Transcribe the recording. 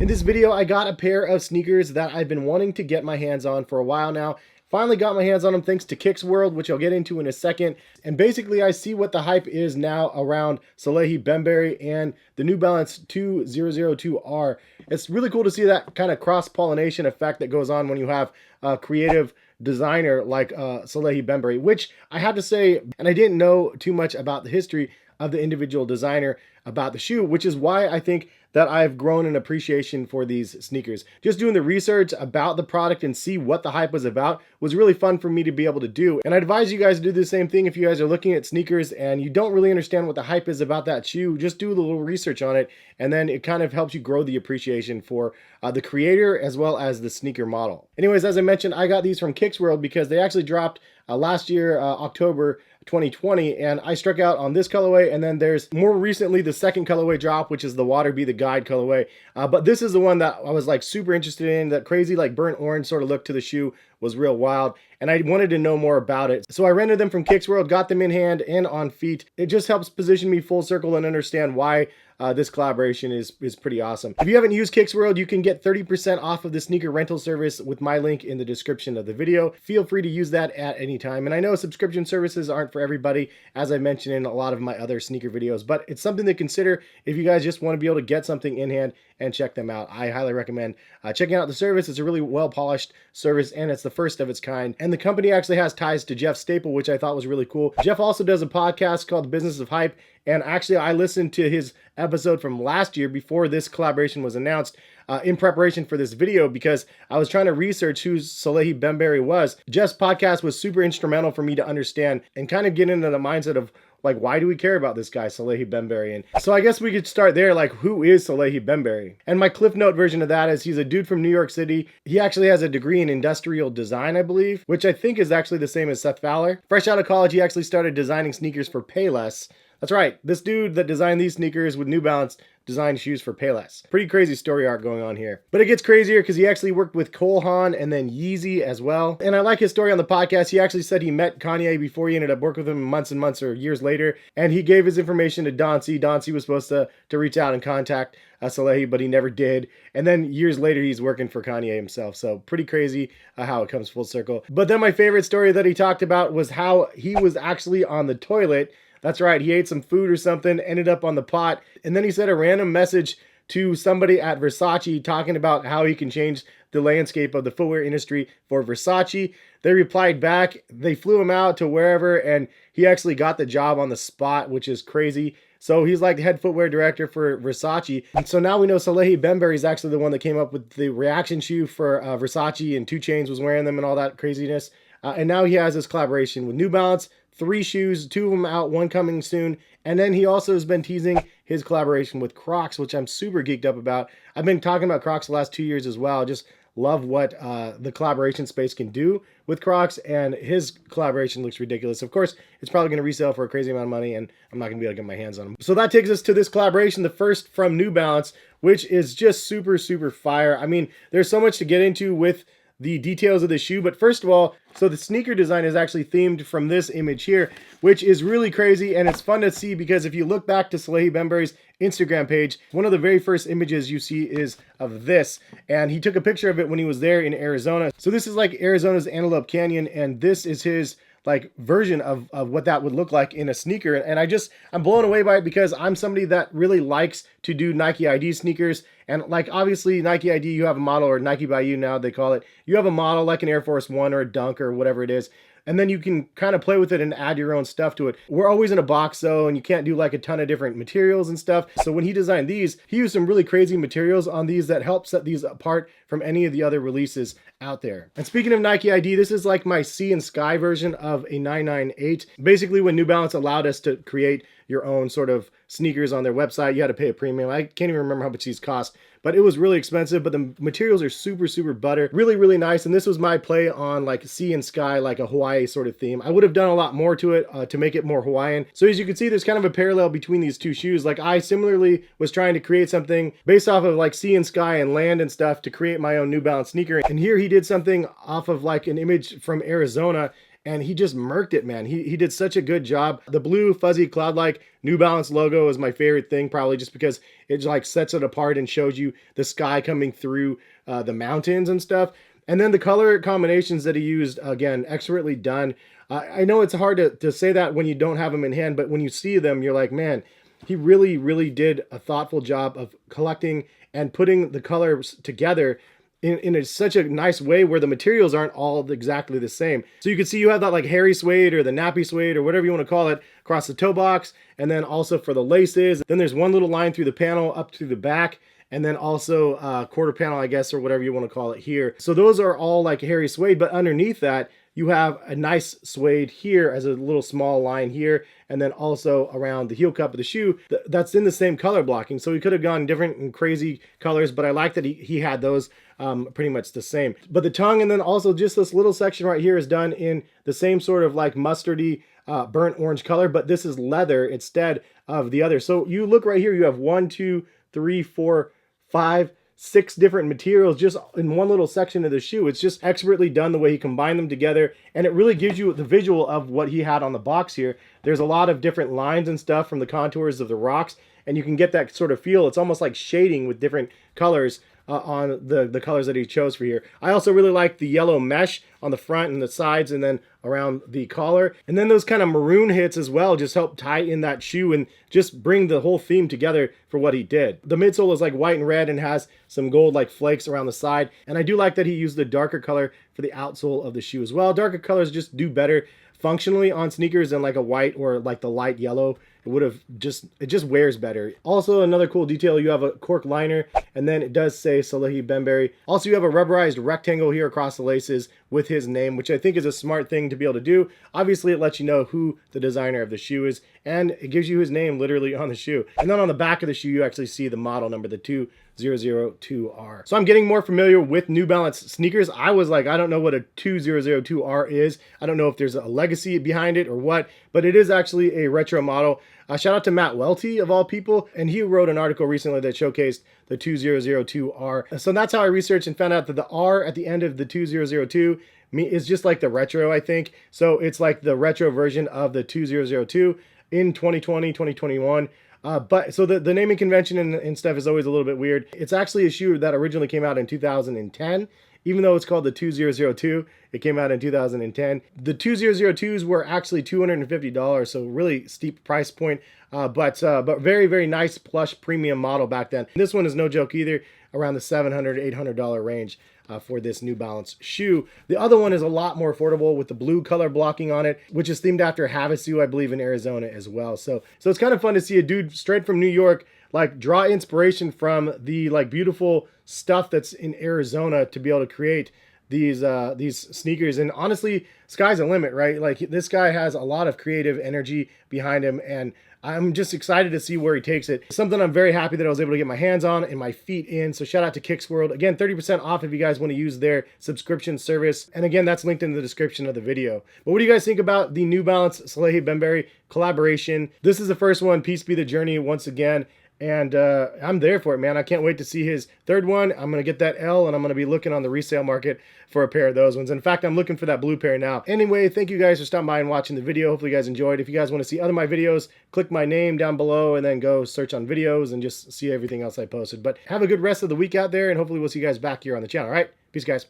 In this video, I got a pair of sneakers that I've been wanting to get my hands on for a while now. Finally got my hands on them thanks to Kix World, which I'll get into in a second. And basically, I see what the hype is now around Salehe Bembury and the New Balance 2002R. It's really cool to see that kind of cross-pollination effect that goes on when you have a creative designer like Salehe Bembury, which I have to say, and I didn't know too much about the history of the individual designer about the shoe, which is why I think that I've grown an appreciation for these sneakers. Just doing the research about the product and see what the hype was about was really fun for me to be able to do. And I advise you guys to do the same thing if you guys are looking at sneakers and you don't really understand what the hype is about that shoe. Just do a little research on it, and then it kind of helps you grow the appreciation for the creator as well as the sneaker model. Anyways, as I mentioned, I got these from Kix World because they actually dropped last year, October 2020, and I struck out on this colorway, and then there's more recently the second colorway drop, which is the Water Be the Guide colorway. But this is the one that I was like super interested in. That crazy like burnt orange sort of look to the shoe was real wild, and I wanted to know more about it. So I rented them from Kix World, got them in hand and on feet. It just helps position me full circle and understand why this collaboration is pretty awesome. If you haven't used Kix World, you can get 30% off of the sneaker rental service with my link in the description of the video. Feel free to use that at any time. And I know subscription services aren't for everybody, as I mentioned in a lot of my other sneaker videos, but it's something to consider if you guys just want to be able to get something in hand and check them out. I highly recommend checking out the service. It's a really well-polished service, and it's the first of its kind. And the company actually has ties to Jeff Staple, which I thought was really cool. Jeff also does a podcast called The Business of Hype, and actually I listened to his episode from last year before this collaboration was announced in preparation for this video, because I was trying to research who Salehe Bembury was. Jeff's podcast was super instrumental for me to understand and kind of get into the mindset of like, why do we care about this guy, Salehe Bembury? And so I guess we could start there, like, who is Salehe Bembury? And my Cliff Note version of that is he's a dude from New York City. He actually has a degree in industrial design, I believe, which I think is actually the same as Seth Fowler. Fresh out of college, he actually started designing sneakers for Payless. That's right, this dude that designed these sneakers with New Balance designed shoes for Payless. Pretty crazy story arc going on here. But it gets crazier because he actually worked with Haan and then YEEZY as well. And I like his story on the podcast. He actually said he met Kanye before he ended up working with him months and months or years later. And he gave his information to Don C. Don C was supposed to reach out and contact Salehe, but he never did. And then years later, he's working for Kanye himself. So pretty crazy how it comes full circle. But then my favorite story that he talked about was how he was actually on the toilet. That's right, he ate some food or something, ended up on the pot, and then he sent a random message to somebody at Versace talking about how he can change the landscape of the footwear industry for Versace. They replied back, they flew him out to wherever, and he actually got the job on the spot, which is crazy. So he's like the head footwear director for Versace. And so now we know Salehe Bembury is actually the one that came up with the reaction shoe for Versace, and 2 Chainz was wearing them and all that craziness. And now he has this collaboration with New Balance. 3 shoes, 2 of them out, 1 coming soon. And then he also has been teasing his collaboration with Crocs, which I'm super geeked up about. I've been talking about Crocs the last 2 years as well. I just love what the collaboration space can do with Crocs, and his collaboration looks ridiculous. Of course, it's probably going to resell for a crazy amount of money, and I'm not going to be able to get my hands on them. So that takes us to this collaboration, the first from New Balance, which is just super, super fire. I mean, there's so much to get into with the details of the shoe, but first of all, so the sneaker design is actually themed from this image here, which is really crazy, and it's fun to see because if you look back to Salehe Bembury's Instagram page, one of the very first images you see is of this, and he took a picture of it when he was there in Arizona. So this is like Arizona's Antelope Canyon, and this is his like version of what that would look like in a sneaker. And I'm blown away by it because I'm somebody that really likes to do Nike ID sneakers. And like, obviously Nike ID, you have a model, or Nike by You now they call it. You have a model like an Air Force One or a Dunk or whatever it is. And then you can kind of play with it and add your own stuff to it. We're always in a box though, and you can't do like a ton of different materials and stuff. So when he designed these, he used some really crazy materials on these that help set these apart from any of the other releases out there. And speaking of Nike ID, this is like my Sea and Sky version of a 998. Basically, when New Balance allowed us to create your own sort of sneakers on their website, you had to pay a premium. I can't even remember how much these cost, but it was really expensive, but the materials are super, super butter. Really, really nice. And this was my play on like Sea and Sky, like a Hawaii sort of theme. I would have done a lot more to it to make it more Hawaiian. So as you can see, there's kind of a parallel between these 2 shoes. Like I similarly was trying to create something based off of like Sea and Sky and land and stuff to create my own New Balance sneaker. And here he did something off of like an image from Arizona. and he just murked it, man. He did such a good job. The blue fuzzy cloud-like New Balance logo is my favorite thing, probably just because it like sets it apart and shows you the sky coming through the mountains and stuff. And then the color combinations that he used, again, expertly done. I know it's hard to say that when you don't have them in hand, but when you see them, you're like, man, he really, really did a thoughtful job of collecting and putting the colors together in such a nice way where the materials aren't all exactly the same. So you can see you have that like hairy suede or the nappy suede or whatever you want to call it across the toe box, and then also for the laces. Then there's one little line through the panel up through the back, and then also quarter panel, I guess, or whatever you want to call it here. So those are all like hairy suede, but underneath that, you have a nice suede here as a little small line here, and then also around the heel cup of the shoe that's in the same color blocking. So he could have gone different and crazy colors, but I like that he had those pretty much the same. But the tongue, and then also just this little section right here is done in the same sort of like mustardy burnt orange color, but this is leather instead of the other. So you look right here, you have 1, 2, 3, 4, 5, 6 different materials just in one little section of the shoe. It's just expertly done the way he combined them together, and it really gives you the visual of what he had on the box here. There's a lot of different lines and stuff from the contours of the rocks, and you can get that sort of feel. It's almost like shading with different colors on the colors that he chose for here. I also really like the yellow mesh on the front and the sides and then around the collar. And then those kind of maroon hits as well just help tie in that shoe and just bring the whole theme together for what he did. The midsole is like white and red and has some gold like flakes around the side. And I do like that he used the darker color for the outsole of the shoe as well. Darker colors just do better functionally on sneakers than like a white or like the light yellow. It just wears better. Also, another cool detail, you have a cork liner, and then it does say Salehe Bembury. Also, you have a rubberized rectangle here across the laces with his name, which I think is a smart thing to be able to do. Obviously, it lets you know who the designer of the shoe is, and it gives you his name literally on the shoe. And then on the back of the shoe, you actually see the model number, the 2002R. So I'm getting more familiar with New Balance sneakers. I was like, I don't know what a 2002R is. I don't know if there's a legacy behind it or what, but it is actually a retro model. Shout out to Matt Welty, of all people, and he wrote an article recently that showcased the 2002R. So that's how I researched and found out that the R at the end of the 2002 is just like the retro, I think. So it's like the retro version of the 2002 in 2020, 2021. But so the naming convention and stuff is always a little bit weird. It's actually a shoe that originally came out in 2010. Even though it's called the 2002, it came out in 2010. The 2002s were actually $250, so really steep price point, but very, very nice plush premium model back then. This one is no joke either, around the $700, $800 range for this New Balance shoe. The other one is a lot more affordable with the blue color blocking on it, which is themed after Havasu, I believe, in Arizona as well. So it's kind of fun to see a dude straight from New York like draw inspiration from the like beautiful stuff that's in Arizona to be able to create these sneakers. And honestly, sky's the limit, right? Like this guy has a lot of creative energy behind him, and I'm just excited to see where he takes it. Something I'm very happy that I was able to get my hands on and my feet in. So shout out to Kix World. Again, 30% off if you guys want to use their subscription service. And again, that's linked in the description of the video. But what do you guys think about the New Balance Salehe Bembury collaboration? This is the first one. Peace be the journey once again. And I'm there for it, man. I can't wait to see his third one. I'm going to get that L, and I'm going to be looking on the resale market for a pair of those ones. In fact, I'm looking for that blue pair now. Anyway, thank you guys for stopping by and watching the video. Hopefully you guys enjoyed. If you guys want to see other of my videos, click my name down below and then go search on videos and just see everything else I posted. But have a good rest of the week out there, and hopefully we'll see you guys back here on the channel. All right? Peace, guys.